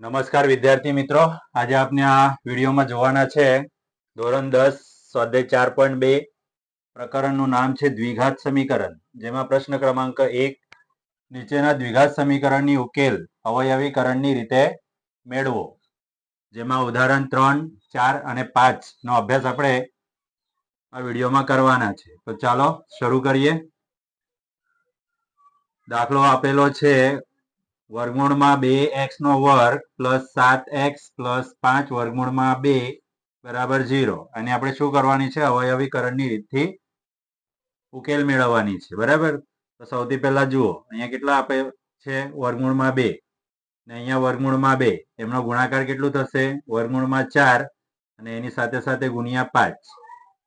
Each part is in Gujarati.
નમસ્કાર વિદ્યાર્થી મિત્રો, આજે આપણે આ વિડીયોમાં જોવાના છે ધોરણ 10 સ્વાધ્યાય 4.2 પ્રકરણનું નામ છે દ્વિઘાત સમીકરણ, જેમાં પ્રશ્ન ક્રમાંક 1 નીચેના દ્વિઘાત સમીકરણની ઉકેલ અવયવીકરણની રીતે મેળવો, જેમાં ઉદાહરણ 3, 4 અને 5 નો અભ્યાસ આપણે આ વિડીયોમાં કરવાના છે. તો ચાલો શરૂ કરીએ. દાખલો આપેલો છે વર્ગમૂળમાં 2x નો વર્ગ પ્લસ 7x પ્લસ 5 વર્ગમૂળમાં 2 બરાબર 0. અને આપણે શું કરવાની છે? અવયવીકરણની રીતથી ઉકેલ મેળવવાની છે. બરાબર. તો સૌથી પહેલા જુઓ, અહીંયા કેટલા આપે છે? વર્ગમૂળમાં 2 ને અહીંયા વર્ગમૂળમાં 2. એમનો ગુણાકાર કેટલું થશે? વર્ગમૂળમાં 4 અને એની સાથે સાથે ગુણ્યા 5.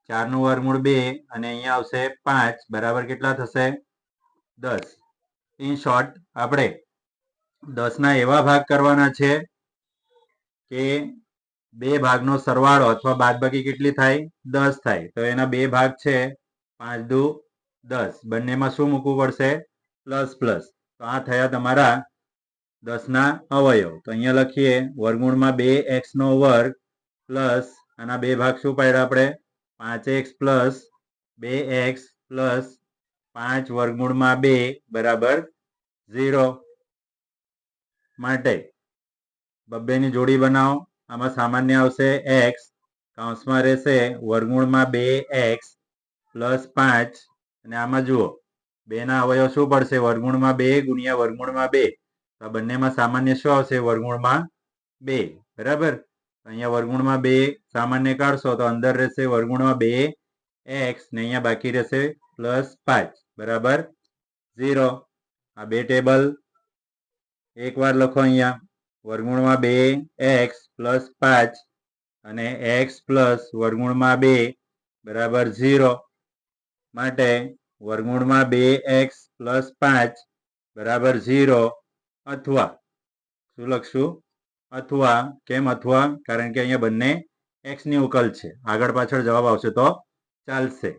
4 નું વર્ગમૂળ 2 અને અહીંયા આવશે 5 બરાબર કેટલા થશે? 10. ઇન શોર્ટ, આપણે 10 ના એવા ભાગ કરવાના છે કે બે ભાગનો સરવાળો અથવા બાદબાકી કેટલી થાય? 10 થાય. તો એના બે ભાગ છે, 5 દુ 10. બંનેમાં શું મૂકવું પડશે? Plus plus. તો આ થયા તમારા 10 ના અવયવ. તો અહીંયા લખીએ વર્ગમૂળમાં 2x નો વર્ગ પ્લસ આના બે ભાગ શું પાડ્યા આપણે? 5x પ્લસ 2x પ્લસ 5 વર્ગમૂળમાં 2 બરાબર 0. માટે બબ્બેની જોડી બનાવો. આમાં સામાન્ય આવશે x, કૌંસમાં રહેશે વર્ગમૂળમાં 2x પ્લસ 5 અને આમાં જુઓ 2 ના અવયવ શું પડશે? વર્ગમૂળમાં 2 ગુણ્યા વર્ગમૂળમાં 2. તો બંનેમાં સામાન્ય શું આવશે? વર્ગમૂળમાં 2. બરાબર. અહીંયા વર્ગમૂળમાં 2 સામાન્ય કાઢશો તો અંદર રહેશે વર્ગમૂળમાં 2x ને અહીંયા બાકી રહેશે પ્લસ 5 બરાબર 0. આ બે ટેબલ એકવાર લખો. અહીંયા વર્ગમૂળમાં 2x પ્લસ 5 અને x પ્લસ વર્ગમૂળમાં 2 બરાબર 0. માટે વર્ગમૂળમાં 2x પ્લસ 5 બરાબર 0 અથવા શું લખશું? અથવા. કેમ અથવા? કારણ કે અહીંયા બંને x ની ઉકેલ છે. આગળ પાછળ જવાબ આવશે તો ચાલશે.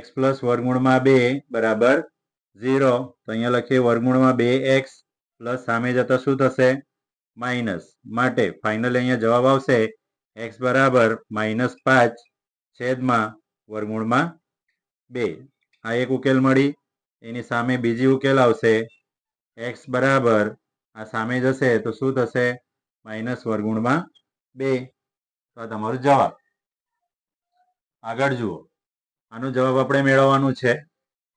x પ્લસ વર્ગમૂળમાં 2 બરાબર 0. તો અહીંયા લખીએ વર્ગમૂળમાં 2x પ્લસ સામે જતા શું થશે? માઇનસ. માટે ફાઇનલ અહીંયા જવાબ આવશે x બરાબર -5 છેદમાં વર્ગમૂળમાં 2. આ એક ઉકેલ મળી. એની સામે બીજી ઉકેલ આવશે x બરાબર આ સામે જશે તો શું થશે? માઇનસ વર્ગમૂળમાં 2. તો આ તમારો જવાબ. આગળ જુઓ, આનો જવાબ આપણે મેળવવાનું છે.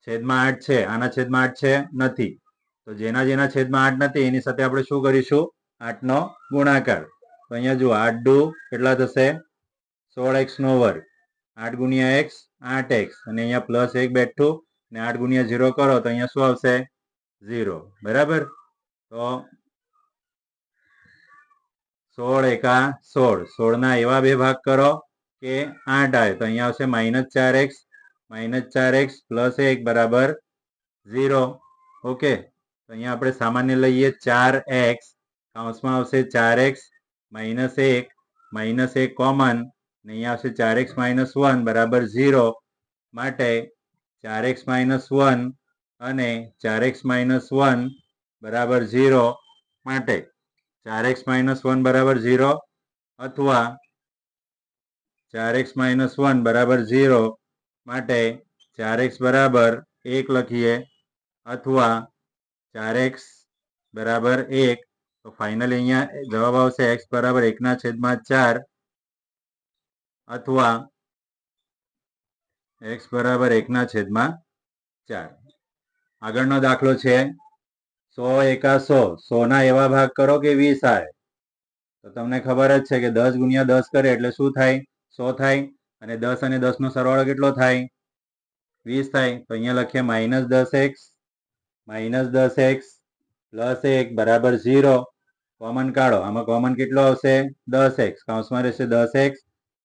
છેદમાં 8 છે, આના છેદમાં 8 છે નથી. તો જેના છેદમાં 8 નથી એની સાથે આપણે શું કરીશું? 8 નો ગુણાકાર. તો અહીંયા જુઓ 8 દુ કેટલા થશે? 16x નો વર્ગ. 8 ગુણ્યા x 8x અને અહીંયા પ્લસ 1 બેઠું ને 8 ગુણ્યા 0 કરો તો અહીંયા શું આવશે? 0. બરાબર. તો 16 એકા 16. 16 ના એવા બે ભાગ કરો કે 8 આવે. તો અહીંયા આવશે -4x પ્લસ 1 બરાબર 0. ઓકે. તો અહીંયા આપણે સામાન્ય લઈએ 4x, કૌંસમાં આવશે 4x -1 કોમન ને અહીંયા આવશે 4x - 1 બરાબર 0. માટે 4x - 1 અને 4x - 1 બરાબર 0. માટે 4x - 1 બરાબર 0 અથવા 4x - 1 બરાબર 0 માટે 4x બરાબર 1 લખીએ અથવા 4x બરાબર 1. તો ફાઇનલી અહીંયા જવાબ આવશે x બરાબર 1/4 અથવા x બરાબર 1/4. આગળનો દાખલો છે 100 એકા 100. 100 ના એવા ભાગ કરો કે 20 આવે. તો તમને ખબર જ છે કે 10 ગુણ્યા 10 કરે એટલે શું થાય? 100 થાય. અને 10 અને 10 નો સરવાળો કેટલો થાય? 20 થાય. તો અહીંયા લખીએ -10x પ્લસ 1 બરાબર 0. કોમન કાઢો. આમાં કોમન કેટલો આવશે? 10x, કૌંસમાં રહેશે 10x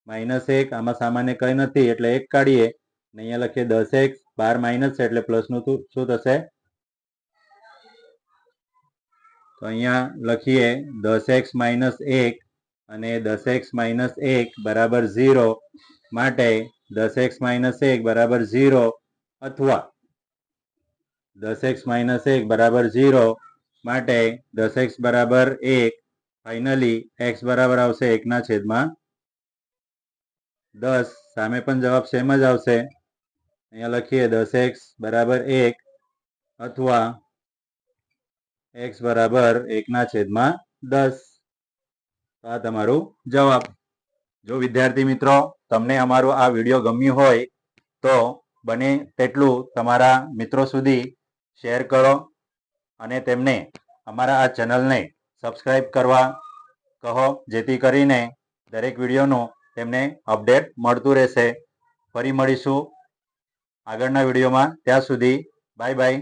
-1. આમાં સામાન્ય કંઈ નથી એટલે 1 કાઢીએ ને અહીંયા લખીએ 10x. બાર માઇનસ છે એટલે પ્લસ નું શું થશે? તો અહીંયા લખીએ 10x - 1 અને 10x - 1 બરાબર 0. માટે 10x - 1 બરાબર 0 અથવા 10x - 1 બરાબર 0 માટે 10x બરાબર 1 ફાઇનલી x બરાબર આવશે 1/10. સામે પણ જવાબ સેમ જ આવશે. અહીંયા લખીએ 10x બરાબર 1 અથવા x બરાબર 1/10. આ તમારું જવાબ. જો વિદ્યાર્થી મિત્રો તમને અમારો આ વિડીયો ગમ્યું હોય તો બને તેટલું તમારા મિત્રો સુધી શેર કરો અને તેમને અમારા આ ચેનલને સબસ્ક્રાઇબ કરવા કહો, જેથી કરીને દરેક વિડીયોનું તેમને અપડેટ મળતું રહેશે. ફરી મળીશું આગળના વિડીયોમાં. ત્યાં સુધી બાય બાય.